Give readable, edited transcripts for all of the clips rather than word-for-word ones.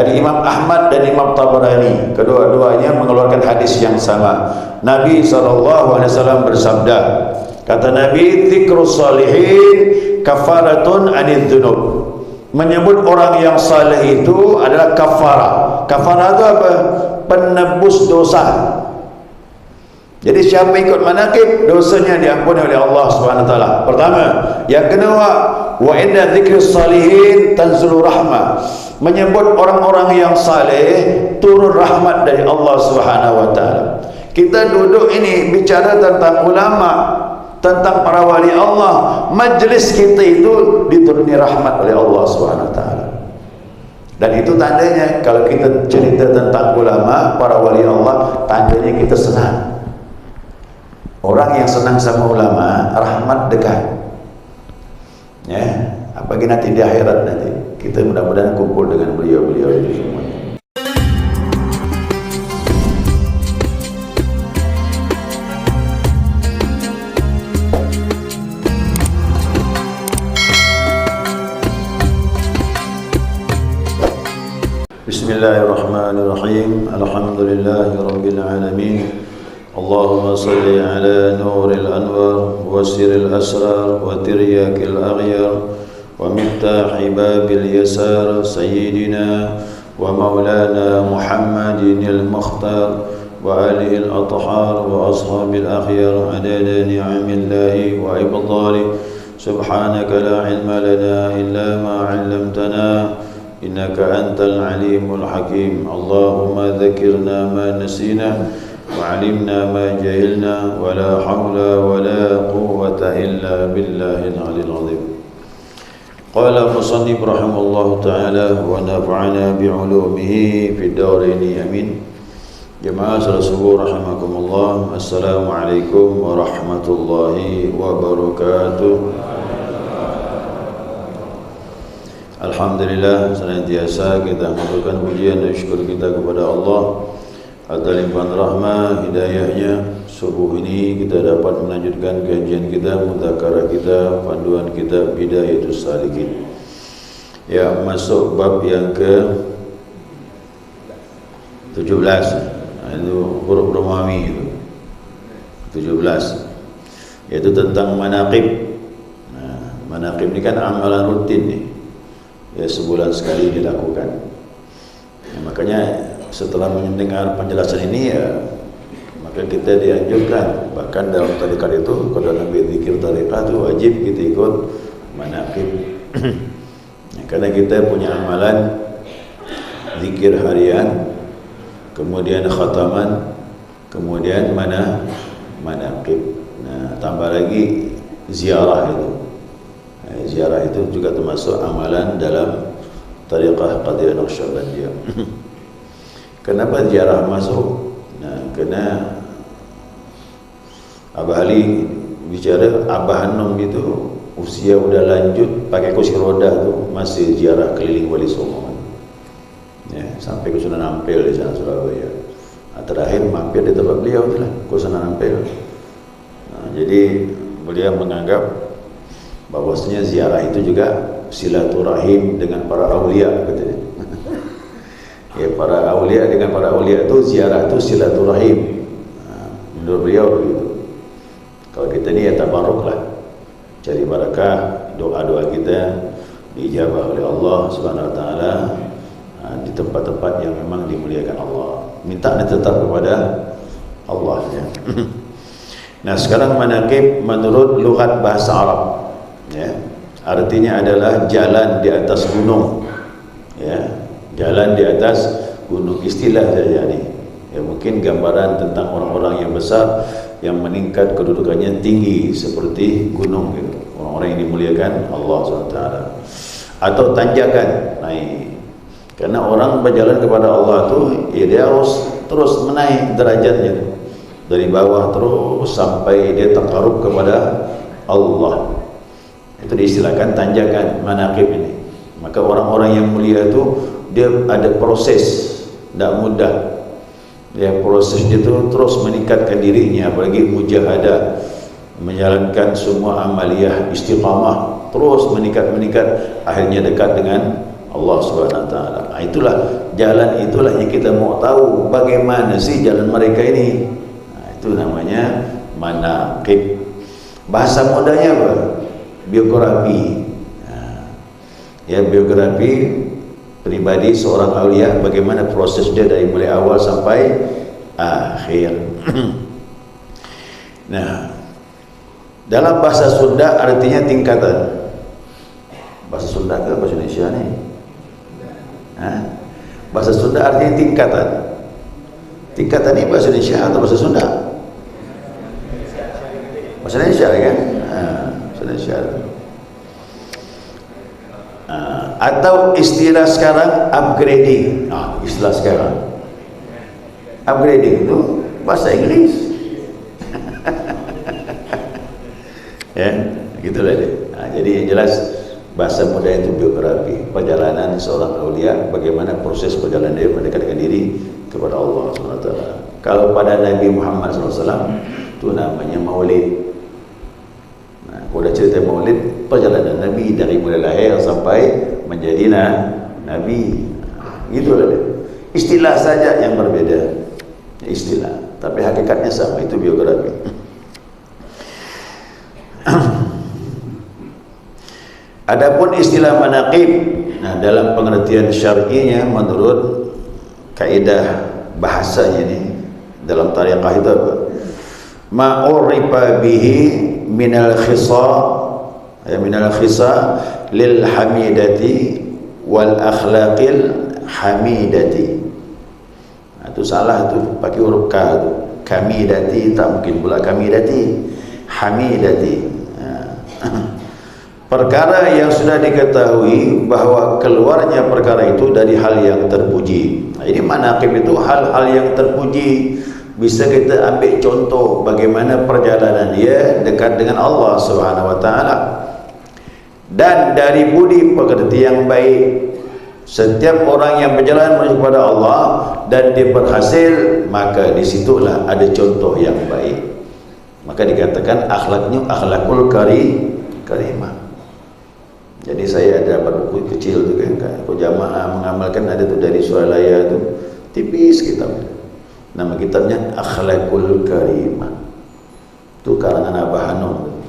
Dari Imam Ahmad dan Imam Tabarani, kedua-duanya mengeluarkan hadis yang sama. Nabi SAW bersabda, kata Nabi, dzikrus salihin kafaratun anidz dzunub. Menyebut orang yang saleh itu adalah kafarah. Kafarah itu apa? Penebus dosa. Jadi siapa ikut manaqib, dosanya diampuni oleh Allah Subhanahu wa taala. Pertama, yang kedua, wa inda dzikris salihin tanzulu rahmah. Menyebut orang-orang yang saleh, turun rahmat dari Allah Subhanahu wa taala. Kita duduk ini bicara tentang ulama, tentang para wali Allah. Majlis kita itu dituruni rahmat oleh Allah Subhanahu wa taala. Dan itu tandanya kalau kita cerita tentang ulama, para wali Allah, tandanya kita senang. Orang yang senang sama ulama, rahmat dekat. Ya, apalagi nanti di akhirat nanti kita mudah-mudahan kumpul dengan beliau-beliau itu semuanya. Bismillahirrahmanirrahim. Alhamdulillahirabbil alamin. Allahumma salli ala nuril anwar wa siril asrar wa tiryakil aghyar wa miftahi babil yasar sayyidina wa maulana Muhammadin al-mukhtar wa alihi al-athhar wa ashabil akhyar adada ni'amillahi wa ibdali. Subhanaka la ilma lana illa ma 'allamtana innaka antal alimul hakim. Allahumma dzakirna ma nasina وعلمنا ما جهلنا ولا حول ولا قوة إلا بالله العلي العظيم. قال المصنف رحمه الله تعالى ونفعنا بعلومه في الدارين آمين. جماعة الصبور رحمكم الله. السلام عليكم ورحمة الله وبركاته. Alhamdulillah, senantiasa kita mengucapkan pujian dan syukur kita kepada Allah atas limpahan rahmah hidayahnya. Subuh ini kita dapat melanjutkan kajian kita, mudzakarah kita, panduan kita Bidayatus Salikin. Ya, masuk bab yang ke 17. Itu huruf Romawi itu 17, yaitu tentang manaqib. Nah, manaqib ini kan amalan rutin nih, ya sebulan sekali dilakukan. Nah, makanya setelah mendengar penjelasan ini, ya maka kita dianjurkan, bahkan dalam tarekat itu kalau Nabi zikir tarekat itu wajib kita ikut manaqib. Ya, karena kita punya amalan zikir harian, kemudian khataman, kemudian manaqib. Nah, tambah lagi ziarah itu. Nah, ziarah itu juga termasuk amalan dalam tarekat Qadiriyah Naqsyabandiyah. Kenapa ziarah masuk? Nah, karena Abah Ali bicara Abah Hanum itu usia udah lanjut, pakai kursi roda tuh masih ziarah keliling Wali Songo. Ya, sampai ke Sunan Ampel di sana Surabaya. Nah, terakhir mampir di tempat beliau itulah, ke Sunan Ampel. Nah, jadi beliau menganggap bahwasanya ziarah itu juga silaturahim dengan para aulia, katanya. Ya, para aulia dengan para aulia itu ziarah itu silaturahim. Nah, menurut beliau begitu. Kalau kita ini ya tabarruk lah, cari barakah, doa-doa kita diijabah oleh Allah Subhanahu wa taala di tempat-tempat yang memang dimuliakan Allah. Minta tetap kepada Allah ya. Nah, sekarang manaqib menurut lughat bahasa Arab ya, artinya adalah jalan di atas gunung. Ya, jalan di atas gunung, istilah saja nih. Ya, mungkin gambaran tentang orang-orang yang besar yang meningkat kedudukannya tinggi seperti gunung gitu. Orang-orang yang dimuliakan Allah SWT. Atau tanjakan naik. Karena orang berjalan kepada Allah tuh ya dia harus terus menaik derajatnya dari bawah terus sampai dia taqarrub kepada Allah. Itu diistilahkan tanjakan manaqib ini. Maka orang-orang yang mulia itu dia ada proses, tidak mudah. Ya, proses dia itu terus meningkatkan dirinya, apalagi mujahadah, menjalankan semua amaliyah istiqamah, terus meningkat, akhirnya dekat dengan Allah Subhanahu wa taala. Itulah jalan, itulah yang kita mau tahu bagaimana sih jalan mereka ini. Itu namanya manaqib. Bahasa mudanya apa? Biografi. Ya, biografi pribadi seorang aulia, bagaimana proses dia dari mulai awal sampai akhir. Nah, dalam bahasa Sunda artinya tingkatan. Bahasa Sunda ke bahasa Indonesia nih? Bahasa Sunda artinya tingkatan. Tingkatan ini bahasa Indonesia atau bahasa Sunda? Bahasa Indonesia kan? Bahasa Indonesia. Atau istilah sekarang upgrading. Istilah sekarang upgrading itu bahasa Inggris. Ya, gitulah deh. Jadi yang jelas bahasa muda itu biografi perjalanan seorang aulia, bagaimana proses perjalanan dia mendekatkan diri kepada Allah SWT. Kalau pada Nabi Muhammad SAW itu namanya maulid. Nah, kalau dah cerita maulid, perjalanan Nabi dari mulai lahir sampai menjadi Nabi. Gitulah deh. Istilah saja yang berbeda, istilah, tapi hakikatnya sama, itu biografi. Adapun istilah manaqib, nah dalam pengertian syar'inya menurut kaidah bahasanya ini dalam tariqah itu apa? Ma'urifa bihi minal khisa, ya minal khisa lil hamidati wal akhlaqil hamidati. Nah, itu salah tuh, pakai huruf ka tu. Kamidati tak mungkin pula kamidati, hamidati. Perkara yang sudah diketahui bahwa keluarnya perkara itu dari hal yang terpuji. Nah, ini manaqib itu hal-hal yang terpuji. Bisa kita ambil contoh bagaimana perjalanan dia dekat dengan Allah Subhanahu wa taala. Dan dari budi pekerti yang baik, setiap orang yang berjalan menuju kepada Allah dan dia berhasil, maka disitulah ada contoh yang baik. Maka dikatakan akhlaknya akhlakul karimah. Jadi saya ada dapat buku kecil tu kan, kalau jamaah mengamalkan ada tu dari Suralaya tu, tipis kitab. Nama kitabnya Akhlakul Karimah. Tu karangan Abah Hanum.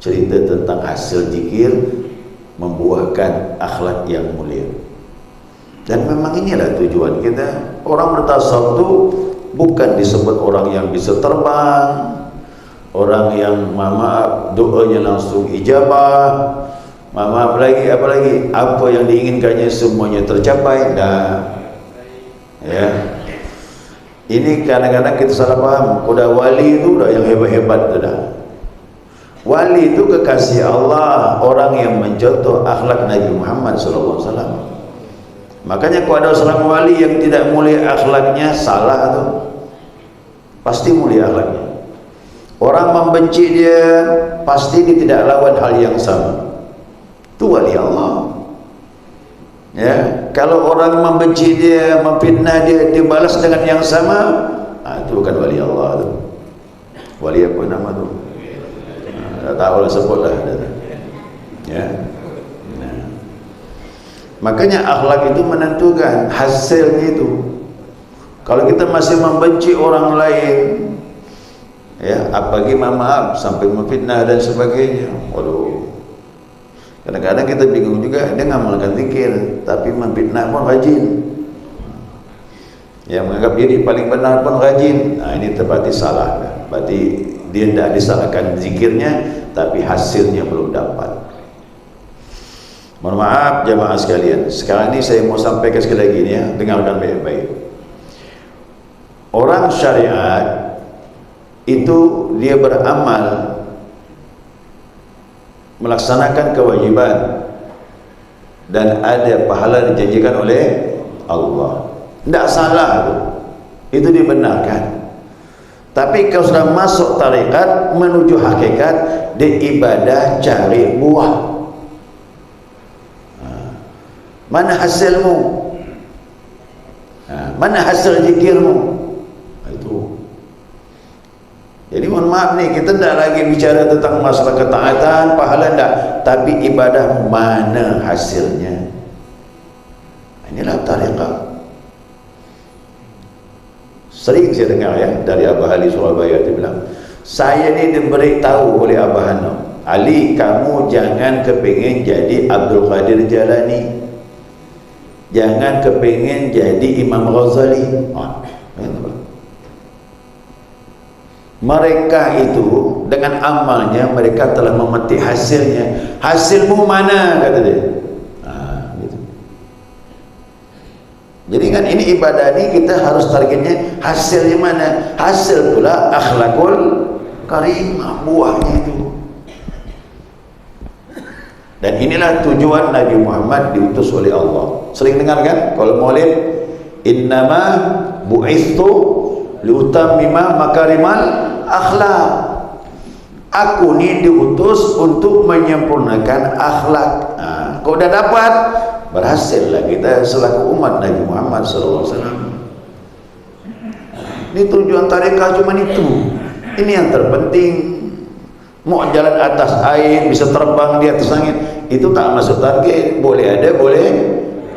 Cerita tentang hasil zikir membuahkan akhlak yang mulia. Dan memang inilah tujuan kita. Orang bertasawuf tu bukan disebut orang yang bisa terbang, orang yang maaf doanya langsung ijabah. Maaf lagi apa yang diinginkannya semuanya tercapai. Dah, ya. Ini kadang-kadang kita salah paham. Udah wali itu dah yang hebat-hebat tu dah. Wali itu kekasih Allah, orang yang mencontoh akhlak Nabi Muhammad SAW. Makanya kalau ada seorang wali yang tidak mulia akhlaknya, salah tu. Pasti mulia akhlaknya. Orang membenci dia, pasti dia tidak lawan hal yang sama. Itu wali Allah. Ya, kalau orang membenci dia, memfitnah dia, dia balas dengan yang sama, itu bukan wali Allah tu. Wali apa nama tu? Tak tahu lah, sebutlah. Ya. Nah. Makanya akhlak itu menentukan hasilnya itu. Kalau kita masih membenci orang lain, ya, apalagi maaf sampai memfitnah dan sebagainya, waduh. Kadang-kadang kita bingung juga, dia ngamalkan zikir tapi memfitnah pun rajin. Yang menganggap diri paling benar pun rajin. Nah, ini berarti salah. Berarti dia tidak disalahkan zikirnya, tapi hasilnya belum dapat. Mohon maaf jamaah sekalian. Sekarang ini saya mau sampaikan sekali lagi ni, ya, dengarkan baik-baik. Orang syariat itu dia beramal, melaksanakan kewajiban, dan ada pahala dijanjikan oleh Allah. Tidak salah itu dibenarkan. Tapi kalau sudah masuk tarekat menuju hakikat, dia ibadah cari buah. Mana hasilmu? Mana hasil zikirmu? Itu. Jadi mohon maaf nih, kita tidak lagi bicara tentang masalah ketaatan, pahala tidak, tapi ibadah mana hasilnya. tariqah. Sering saya dengar ya dari Abah Ali Surabaya, dia bilang, saya ni diberitahu oleh Abah Hanum, Ali, kamu jangan kepingin jadi Abdul Qadir Jalani, jangan kepingin jadi Imam Ghazali. Mereka itu dengan amalnya mereka telah memetik hasilnya. Hasilmu mana, kata dia. Gitu. Jadi kan ini ibadah ini kita harus targetnya hasilnya mana. Hasil pula akhlakul karimah, buahnya itu. Dan inilah tujuan Nabi Muhammad diutus oleh Allah. Sering dengar kan kalau maulid, innama bu'ithu liutammima makarimal akhlak. Aku ni diutus untuk menyempurnakan akhlak. Kau dah dapat, berhasillah kita selaku umat Nabi Muhammad SAW. Ini tujuan tarekat cuma itu. Ini yang terpenting. Mau jalan atas air, bisa terbang di atas angin, itu tak masuk target. Boleh ada, boleh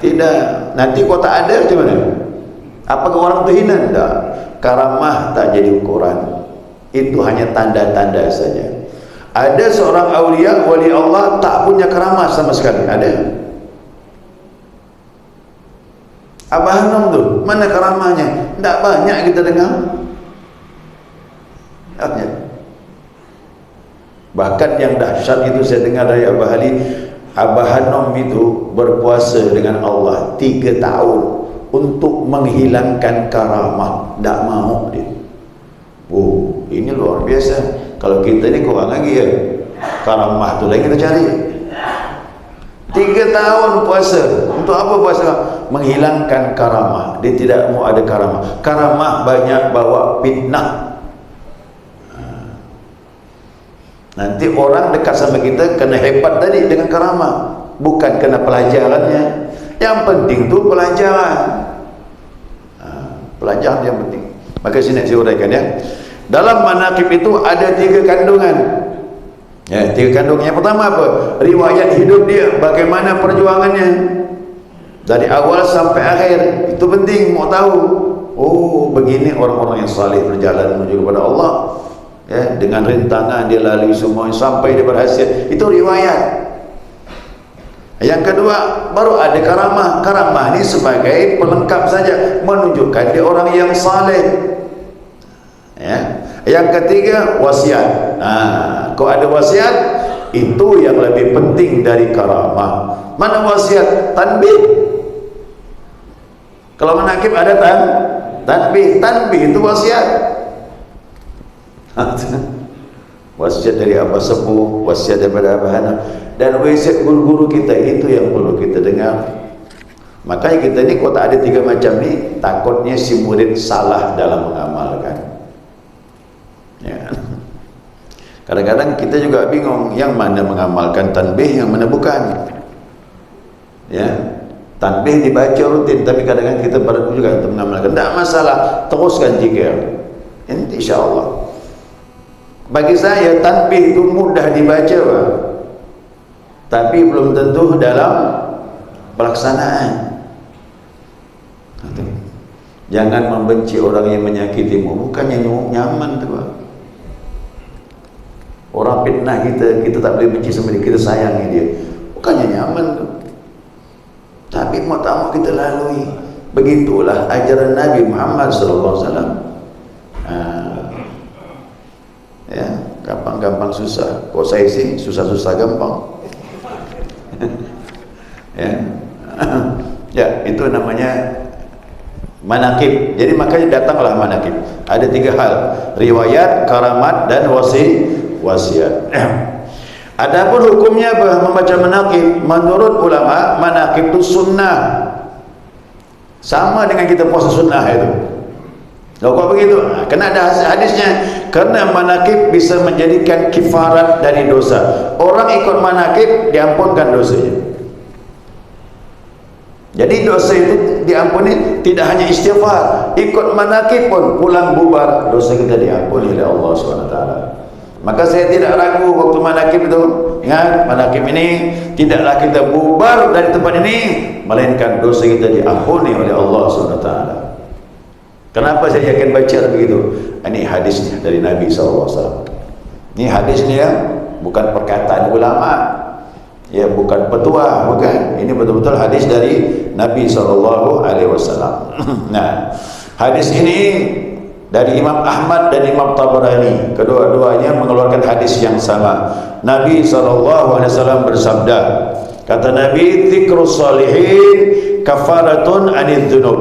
tidak. Nanti kau tak ada macam mana? Apakah orang terhina? Tak. Karamah tak jadi ukuran. Itu hanya tanda-tanda saja. Ada seorang awliya, wali Allah tak punya karamah sama sekali. Ada. Abah Hanum tu, mana karamahnya? Tak banyak kita dengar. Banyak. Bahkan yang dahsyat itu saya dengar dari Abah Ali, Abah Hanum itu berpuasa dengan Allah 3 tahun untuk menghilangkan karamah. Tak mahu dia. Oh, ini luar biasa. Kalau kita ni kurang lagi ya. Karamah tu lagi kita cari. 3 tahun puasa. Untuk apa puasa? Menghilangkan karamah. Dia tidak mau ada karamah. Karamah banyak bawa fitnah. Nanti orang dekat sama kita kena hebat tadi dengan karamah, bukan kena pelajarannya. Yang penting tu pelajaran. Pelajaran yang penting. Maka sini saya uraikan ya. Dalam manaqib itu ada 3 kandungan. Ya, 3 kandungan. Yang pertama apa? Riwayat hidup dia, bagaimana perjuangannya dari awal sampai akhir. Itu penting, mau tahu. Oh, begini orang-orang yang saleh berjalan menuju kepada Allah. Ya, dengan rintangan dia lalui semua sampai dia berhasil. Itu riwayat. Yang kedua, baru ada karamah. Karamah ini sebagai pelengkap saja, menunjukkan dia orang yang saleh. Ya. Yang ketiga, wasiat. Kalau ada wasiat, itu yang lebih penting dari karamah. Mana wasiat? Tanbih. Kalau manaqib ada tanbih. Tanbih itu wasiat. Wasiat dari Abah Sepuh, wasiat daripada Abah Hanum, dan wasiat guru-guru kita, itu yang perlu kita dengar. Makanya kita ni kalau tak ada 3 macam ni, takutnya si murid salah dalam mengamalkan ya. Kadang-kadang kita juga bingung yang mana mengamalkan tanbih, yang mana bukan ya. Tanbih dibaca rutin, tapi kadang-kadang kita perlu juga untuk mengamalkan. Tak masalah, teruskan jika ini insyaAllah. Bagi saya tanbih itu mudah dibaca, Pak, tapi belum tentu dalam pelaksanaan. Jangan membenci orang yang menyakitimu, bukannya nyaman tu, Pak. Orang fitnah kita, kita tak boleh benci sama dia, kita sayangi dia, bukannya nyaman tu. Tapi mau tak mau kita lalui. Begitulah ajaran Nabi Muhammad SAW. Ya, gampang-gampang susah. Kok saya sih susah-susah gampang. Ya. Ya, itu namanya manaqib. Jadi makanya datanglah manaqib. Ada 3 hal: riwayat, karamat, dan wasiat. Adapun hukumnya apa membaca manaqib? Menurut ulama, manaqib itu sunnah. Sama dengan kita puasa sunnah itu. Kalau begitu, kena ada hadisnya. Karena manaqib bisa menjadikan kifarat dari dosa. Orang ikut manaqib diampunkan dosanya. Jadi dosa itu diampuni, tidak hanya istighfar, ikut manaqib pun pulang bubar, dosa kita diampuni oleh Allah SWT. Maka saya tidak ragu waktu manaqib itu ingat manakib ini, tidaklah kita bubar dari tempat ini melainkan dosa kita diampuni oleh Allah SWT. Kenapa saya yakin baca begitu? Ini hadisnya dari Nabi SAW. Ini hadisnya bukan perkataan ulama, ya, bukan petua, bukan. Ini betul-betul hadis dari Nabi SAW. Nah, hadis ini dari Imam Ahmad dan Imam Tabarani, kedua-duanya mengeluarkan hadis yang sama. Nabi SAW bersabda, kata Nabi, dzikrus salihin kafaratun anidz dzunub.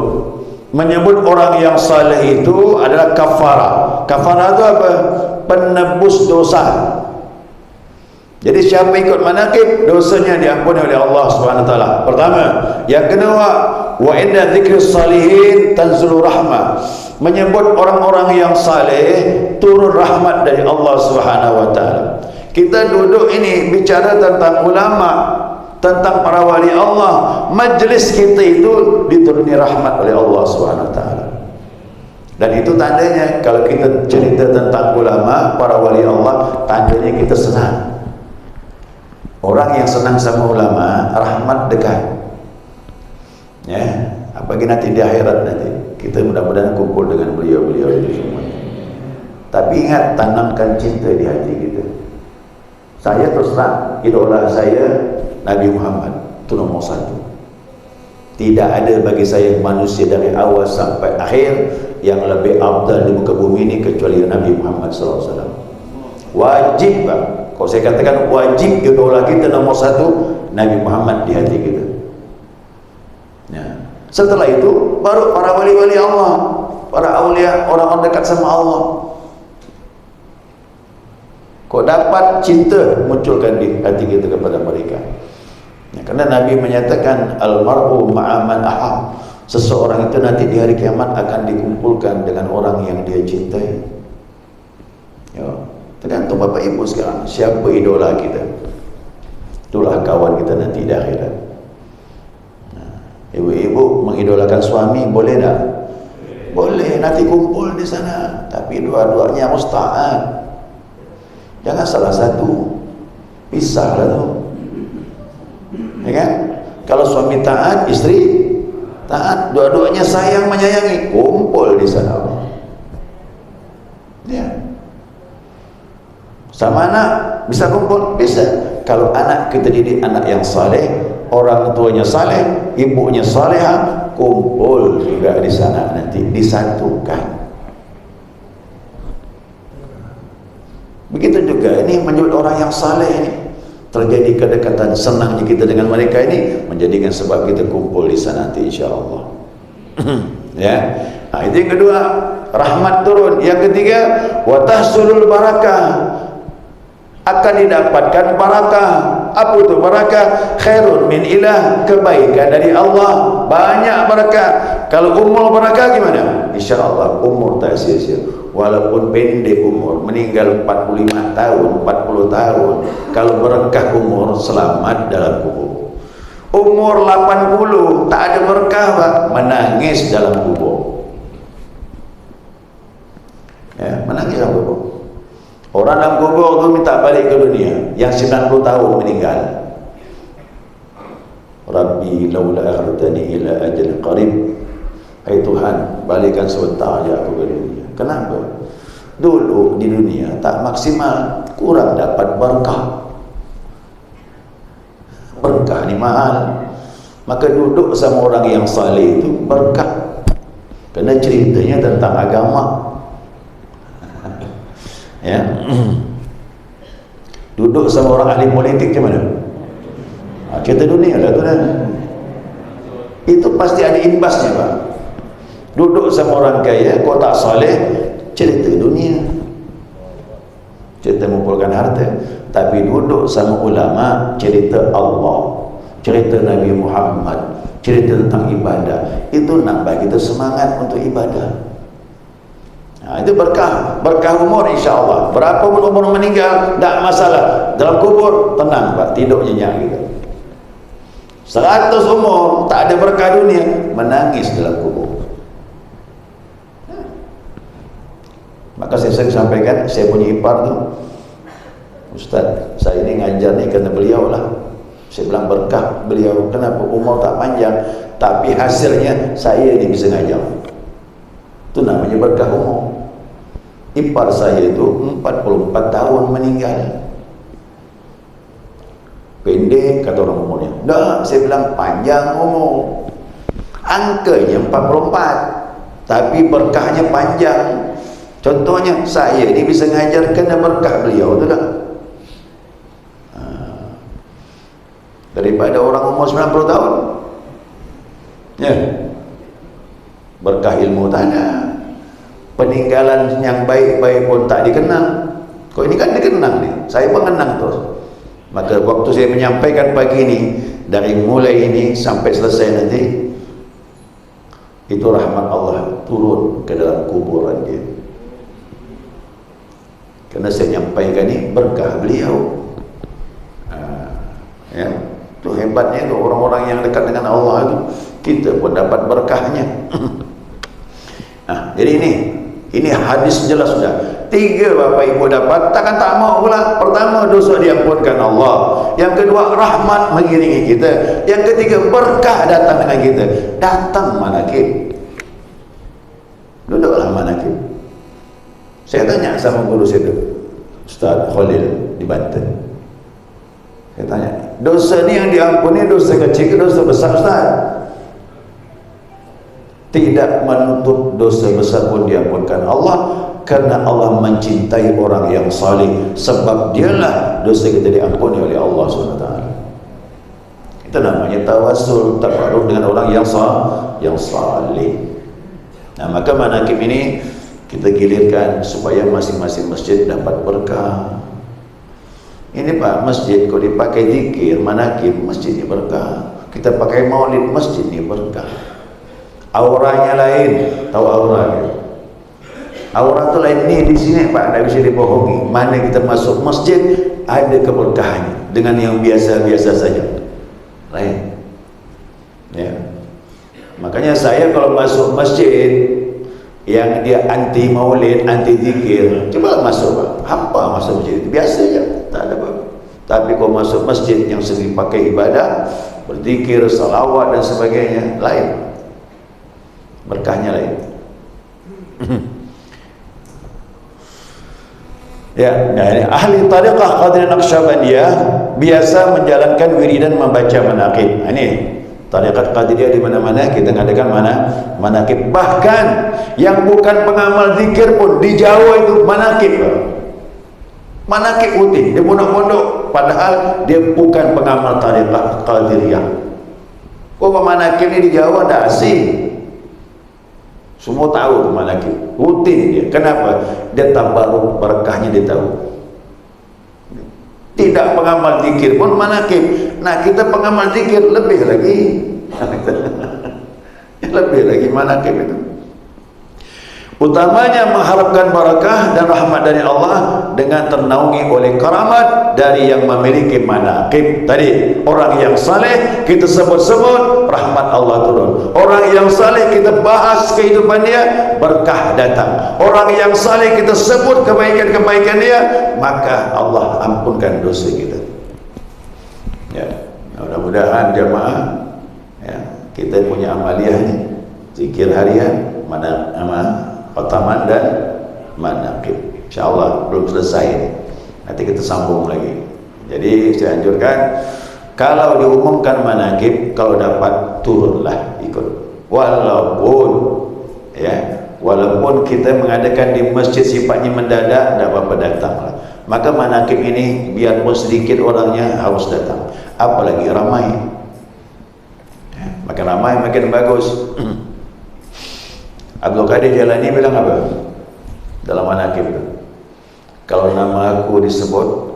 Menyebut orang yang saleh itu adalah kafarah. Kafarah itu apa? Penebus dosa. Jadi siapa ikut manakib, dosanya diampuni oleh Allah SWT. Pertama. Yang kedua, wa inda dzikrus salihin tanzulu rahmah. Menyebut orang-orang yang saleh, turun rahmat dari Allah SWT. Kita duduk ini bicara tentang ulama, tentang para wali Allah. Majlis kita itu dituruni rahmat oleh Allah SWT. Dan itu tandanya kalau kita cerita tentang ulama, para wali Allah, tandanya kita senang. Orang yang senang sama ulama, rahmat dekat. Ya, apalagi nanti di akhirat nanti kita mudah-mudahan kumpul dengan beliau-beliau itu semua. Tapi ingat, tanamkan cinta di hati kita. Saya terus terang, idola saya Nabi Muhammad, itu nomor satu. Tidak ada bagi saya manusia dari awal sampai akhir yang lebih afdal di muka bumi ini kecuali Nabi Muhammad SAW. Wajib, Bang. Kalau saya katakan wajib, idola kita nomor satu Nabi Muhammad di hati kita. Ya. Setelah itu baru para wali-wali Allah, para aulia, orang-orang dekat sama Allah. Kau dapat cinta munculkan di hati kita kepada mereka. Ya, karena Nabi menyatakan al-mar'u ma'aman ahab. Seseorang itu nanti di hari kiamat akan dikumpulkan dengan orang yang dia cintai. Ya, tergantung Bapak Ibu sekarang, siapa idola kita? Itulah kawan kita nanti di akhirat. Ibu-ibu mengidolakan suami boleh tak? Boleh, nanti kumpul di sana. Tapi dua-duanya harus taat. Jangan salah satu, pisahlah tu. Ya kan? Kalau suami taat, istri taat, dua-duanya sayang menyayangi, kumpul di sana. Ya. Sama anak bisa kumpul, bisa. Kalau anak kita didik anak yang saleh, orang tuanya saleh, ibunya salehah, kumpul juga di sana nanti, disatukan. Begitu juga ini menyebut orang yang saleh ini, terjadi kedekatan, senangnya kita dengan mereka ini menjadikan sebab kita kumpul di sana nanti insyaallah. Ya. Nah, itu yang kedua, rahmat turun. Yang ketiga, wa tahsulul barakah. Akan didapatkan barakah. Apa itu barakah? Khairun min ilah, kebaikan dari Allah, banyak barakah. Kalau umur barakah gimana? Insyaallah umur tak sia-sia. Walaupun pendek umur, meninggal 45 tahun, 40 tahun, kalau berkah umur, selamat dalam kubur. Umur 80 tak ada berkah, Pak, menangis dalam kubur. Ya, menangis dalam kubur. Orang dalam kubur tu minta balik ke dunia, yang 90 tahun meninggal. Rabbi laula akhartani ila ajal qarib. Hai Tuhan, balikan sebentar aja aku ke dunia. Kenapa? Dulu di dunia tak maksimal, kurang dapat berkah. Berkah ni mahal. Maka duduk sama orang yang saleh itu berkah. Kerana ceritanya tentang agama. Ya. Duduk sama orang ahli politik macam mana? Cerita dunia lah tu dah. Itu pasti ada imbasnya, Pak. Duduk sama orang kaya, kau tak saleh, cerita dunia, cerita mengumpulkan harta. Tapi duduk sama ulama, cerita Allah, cerita Nabi Muhammad, cerita tentang ibadah. Itu nambah kita semangat untuk ibadah. Nah, itu berkah, berkah umur insyaAllah. Berapa pun umur meninggal, tak masalah. Dalam kubur, tenang Pak, tidur nyenyak kita. 100 umur, tak ada berkah dunia, menangis dalam kubur. Maka saya sering sampaikan, saya punya ipar tu, Ustaz, saya ini ngajar ni kerana beliau lah. Saya bilang berkah beliau. Kenapa? Umur tak panjang, tapi hasilnya saya ni bisa ngajar. Itu namanya berkah umur. Ipar saya itu 44 tahun meninggal. Pendek kata orang umurnya. Tak, saya bilang panjang umur. Angkanya 44, tapi berkahnya panjang. Contohnya saya ni bisa ngajar kena berkah beliau, betul tak? Daripada orang umur 90 tahun, ya, berkah ilmu tak ada, peninggalan yang baik-baik pun tak dikenang. Kau ini kan dikenang nih, saya mengenang terus. Maka waktu saya menyampaikan pagi ini, dari mulai ini sampai selesai nanti, itu rahmat Allah turun ke dalam kuburan dia. Kerana saya nyampaikan ini berkah beliau. Ya, itu hebatnya itu orang-orang yang dekat dengan Allah itu, kita pun dapat berkahnya. Jadi ini hadis jelas sudah. 3 Bapak Ibu dapat, takkan tak mau pula. Pertama, dosa diampunkan Allah. Yang kedua, rahmat mengiringi kita. Yang ketiga, berkah datang dengan kita. Datang manakib. Duduklah manakib. Saya tanya sama guru saya itu, Ustaz Khalil di Banten. Saya tanya, dosa ni yang diampuni dosa kecil ke dosa besar, Ustaz? Tidak menutup dosa besar pun diampunkan Allah, karena Allah mencintai orang yang salih, sebab dialah dosa kita diampuni oleh Allah SWT. Itu namanya tawassul, tabarruk dengan orang yang salih. Nah, maka manakib ini kita gilirkan supaya masing-masing masjid dapat berkah. Ini Pak, masjid kalau dipakai zikir, manakib, masjid ini berkah. Kita pakai maulid, masjid ini berkah. Auranya lain, tahu auranya? Aura itu lain ni di sini Pak, tak bisa dibohongi. Mana kita masuk masjid ada keberkahannya dengan yang biasa-biasa saja. Lain. Ya. Makanya saya kalau masuk masjid yang dia anti maulid, anti zikir, coba masuk Pak. Hampa masuk masjid itu biasa saja, tak ada apa. Tapi kalau masuk masjid yang sering pakai ibadah, berzikir, salawat dan sebagainya, lain. Berkahnya lain. Ya, ahli tariqah Qadiriyah Naqsyabandiyah biasa menjalankan wiridan membaca manaqib. Ini tariqat Qadiriyah di mana-mana kita mengadakan manaqib. Bahkan yang bukan pengamal zikir pun di Jawa itu manaqib. Manaqib putih, dia pondok-pondok, padahal dia bukan pengamal tariqah Qadiriyah. Kok manaqib ini di Jawa dah asing. Semua tahu tu manakib, rutin dia. Kenapa? Dia tabaruk, berkahnya dia tahu. Tidak pengamal zikir pun manakib. Nah, kita pengamal zikir lebih lagi. Lebih lagi manakib itu. Utamanya mengharapkan barakah dan rahmat dari Allah dengan ternaungi oleh karamat dari yang memiliki manaqib. Tadi orang yang saleh kita sebut-sebut, rahmat Allah turun. Orang yang saleh kita bahas kehidupan dia, berkah datang. Orang yang saleh kita sebut kebaikan-kebaikan dia, maka Allah ampunkan dosa kita. Ya, mudah-mudahan jamaah, ya, kita punya amaliyah ni, zikir harian, khataman dan manaqib. InsyaAllah belum selesai, nanti kita sambung lagi. Jadi saya anjurkan, kalau diumumkan manaqib, kalau dapat turunlah ikut. Walaupun kita mengadakan di masjid sifatnya mendadak, tak apa-apa datanglah. Maka manaqib ini biarpun sedikit orangnya harus datang, apalagi ramai. Makin ramai makin bagus. Abdul Qadir Jalani bilang apa dalam manaqib itu? Kalau nama aku disebut,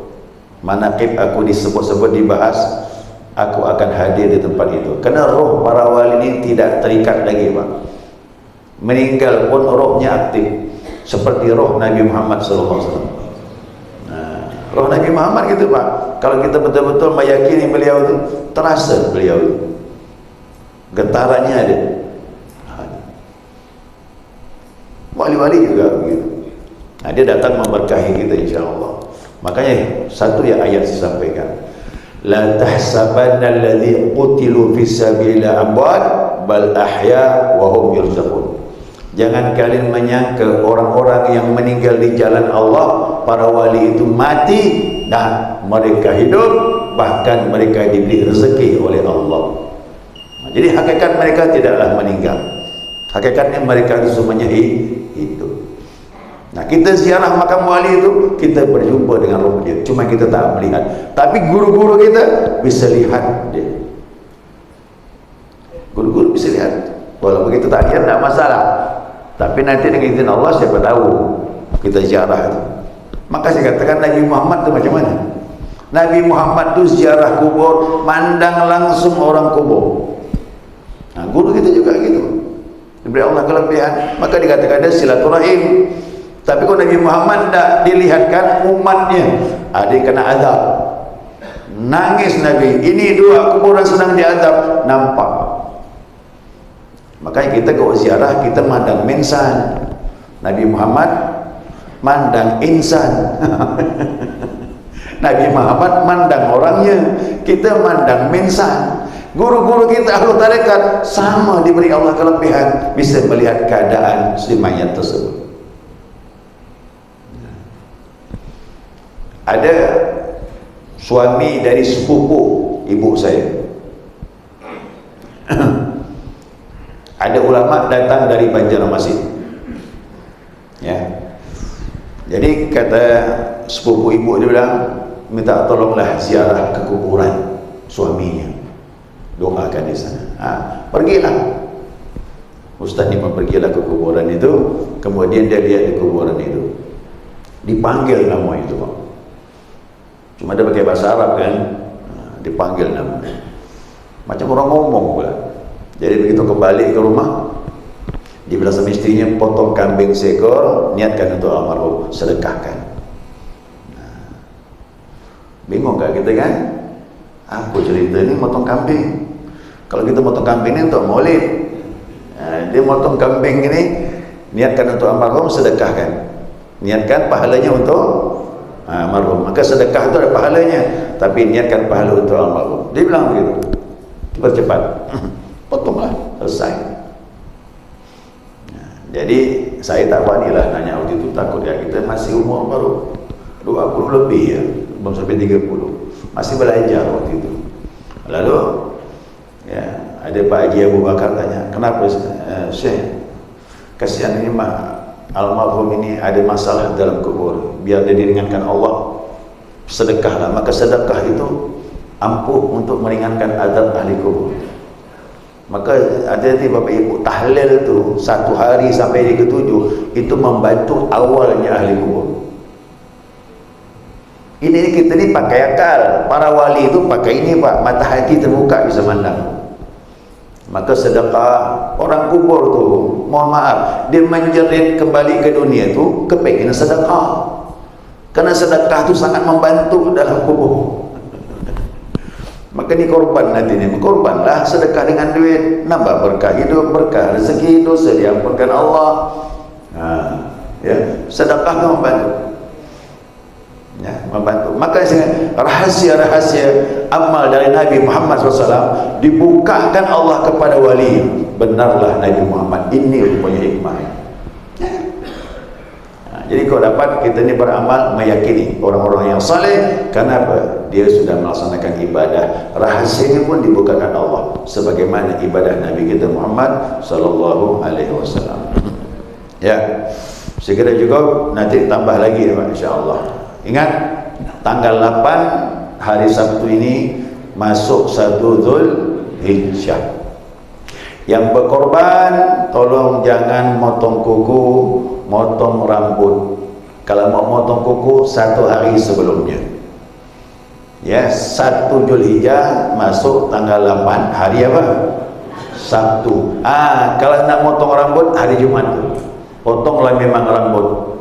manaqib aku disebut-sebut, dibahas, aku akan hadir di tempat itu. Kerana roh para wali ini tidak terikat lagi Pak. Meninggal pun rohnya aktif, seperti roh Nabi Muhammad SAW. Nah, roh Nabi Muhammad gitu Pak. Kalau kita betul-betul meyakini beliau itu, terasa beliau itu, getarannya ada. Wali-wali juga begitu. Nah, dia datang memberkahi kita insyaAllah. Makanya satu ya ayat disampaikan, la tahsabanna alladhi qutilu fisabilillah amwat bal ahya wa hum yurzaqun. Jangan kalian menyangka orang-orang yang meninggal di jalan Allah, para wali itu mati, nah mereka hidup, bahkan mereka diberi rezeki oleh Allah. Jadi hakikat mereka tidaklah meninggal, hakikatnya mereka itu semuanya hidup. Nah, kita ziarah makam wali itu, kita berjumpa dengan roh dia, cuma kita tak melihat. Tapi guru-guru kita bisa lihat dia. Guru-guru bisa lihat. Walaupun kita tak lihat, tak masalah. Tapi nanti dengan izin Allah, siapa tahu kita ziarah itu. Maka saya katakan Nabi Muhammad itu macam mana? Nabi Muhammad itu ziarah kubur, mandang langsung orang kubur. Nah, guru kita juga gitu. Diberi Allah kelebihan, maka dikatakan ada silaturahim. Tapi kalau Nabi Muhammad tidak dilihatkan umatnya, ada yang kena azab, nangis Nabi, ini dua kuburan sedang diazab, nampak. Makanya kita kalau ziarah, kita mandang mensan. Nabi Muhammad mandang insan. Nabi Muhammad mandang orangnya, kita mandang mensan. Guru-guru kita ahlu tarekat sama diberi Allah kelebihan, bisa melihat keadaan si mayat tersebut. Ada suami dari sepupu ibu saya. Ada ulama datang dari Banjarmasin. Ya. Jadi kata sepupu ibu, dia bilang, minta tolonglah ziarah ke kuburan suaminya, doakan di sana. Pergilah. Ustaz ni pergilah ke kuburan itu, kemudian dia lihat di kuburan itu, dipanggil nama itu, Pak. Cuma dia pakai bahasa Arab kan, dipanggil nama, macam orang ngomong pula. Jadi begitu kembali ke rumah, dibilang sama istrinya, potong kambing seekor, niatkan untuk almarhum, sedekahkan. Bingung gak kita kan? Aku cerita ini motong kambing. Kalau kita motong kambing ini untuk maulid, dia motong kambing ini, niatkan untuk almarhum, sedekahkan. Niatkan pahalanya untuk almarhum, maka sedekah itu ada pahalanya, tapi niatkan pahala untuk almarhum. Dia bilang begitu, percepat, potonglah, selesai. Jadi saya tak berani lah nanya waktu itu, takut ya, kita masih umur baru 20 lebih ya, belum sampai 30, masih belajar waktu itu. Lalu ya, ada Pak Haji Abu Bakar tanya, kenapa Syekh, kasihan ini almarhum ini ada masalah dalam kubur, biar dia diringankan Allah, sedekahlah. Maka sedekah itu ampuh untuk meringankan azab ahli kubur. Maka hati-hati Bapak Ibu, tahlil itu 1 hari sampai hari ke-7 itu membantu awalnya ahli kubur. Ini kita ni pakai akal. Para wali itu pakai ini Pak, mata hati terbuka bisa mandang. Maka sedekah, orang kubur tu, mohon maaf, dia menjerit kembali ke dunia tu kepingin sedekah. Karena sedekah tu sangat membantu dalam kubur. Maka ni korban nanti ni, korbanlah sedekah dengan duit, nambah berkah hidup, berkah rezeki, dosa diampunkan Allah. Ya, sedekah tu membantu. Ya, membantu. Maka rahasia-rahasia amal dari Nabi Muhammad SAW dibukakan Allah kepada wali. Benarlah Nabi Muhammad ini punya hikmah. Ya. Jadi kalau dapat kita ni beramal meyakini orang-orang yang saleh, kenapa? Dia sudah melaksanakan ibadah. Rahasianya pun dibukakan Allah, sebagaimana ibadah Nabi kita Muhammad sallallahu alaihi wasallam. Ya. Segera juga nanti tambah lagi insya-Allah. Ingat, tanggal 8 hari Sabtu ini masuk 1 Dzulhijjah. Yang berkorban, tolong jangan motong kuku, motong rambut. Kalau mau motong kuku 1 hari sebelumnya. Ya, 1 Dzulhijjah masuk tanggal 8, hari apa? Sabtu. Kalau nak motong rambut hari Jumat, potonglah memang rambut,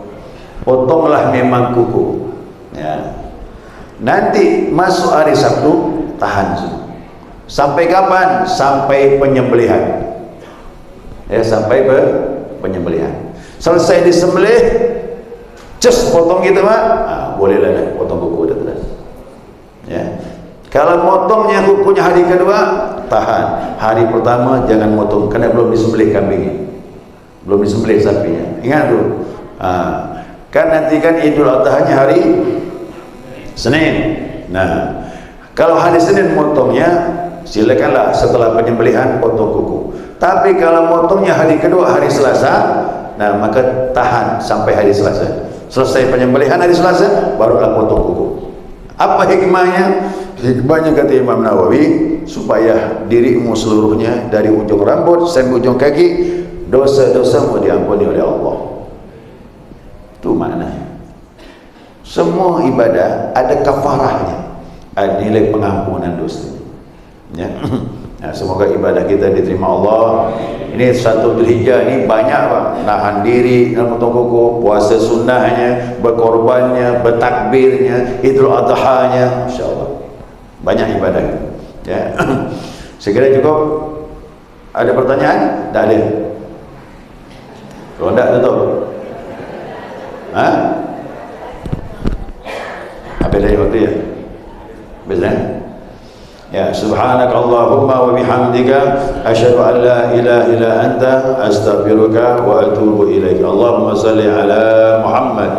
potonglah memang kuku. Ya. Nanti masuk hari Sabtu, tahan semua. Sampai kapan? Sampai penyembelihan. Ya, sampai penyembelihan. Selesai disembelih, potong gitu Pak. bolehlah dah potong kuku dah terus. Ya. Kalau motongnya kukunya hari kedua, tahan. Hari pertama jangan motong kerana belum disembelih kambingnya. Belum disembelih sapinya. Ingat tu. Kan nanti kan Idul Adha-nya hari Senin. Nah, kalau hari Senin motongnya, silakanlah setelah penyembelihan potong kuku. Tapi kalau motongnya hari kedua, hari Selasa, nah maka tahan sampai hari Selasa. Selesai penyembelihan hari Selasa, barulah potong kuku. Apa hikmahnya? Hikmahnya kata Imam Nawawi, supaya dirimu seluruhnya dari ujung rambut sampai ujung kaki, dosa-dosamu diampuni oleh Allah. Itu maknanya. Semua ibadah ada kafarahnya, ada nilai pengampunan dosa. Ya. Nah, semoga ibadah kita diterima Allah. Ini 1 Dzulhijjah ini banyak Pak, nahan diri dalam potong kuku, puasa sunnahnya, berkorbannya, bertakbirnya, Idul Adha-nya, insyaallah. Banyak ibadah. Ya. Segera cukup. Ada pertanyaan? Tak ada. Kalau tak tutup. Habis dari waktu ya? Habis ya? Ya, subhanakallahumma wa bihamdika asyhadu an la ilaha illa anta astaghfiruka wa atubu ilaik. Allahumma shalli ala Muhammad.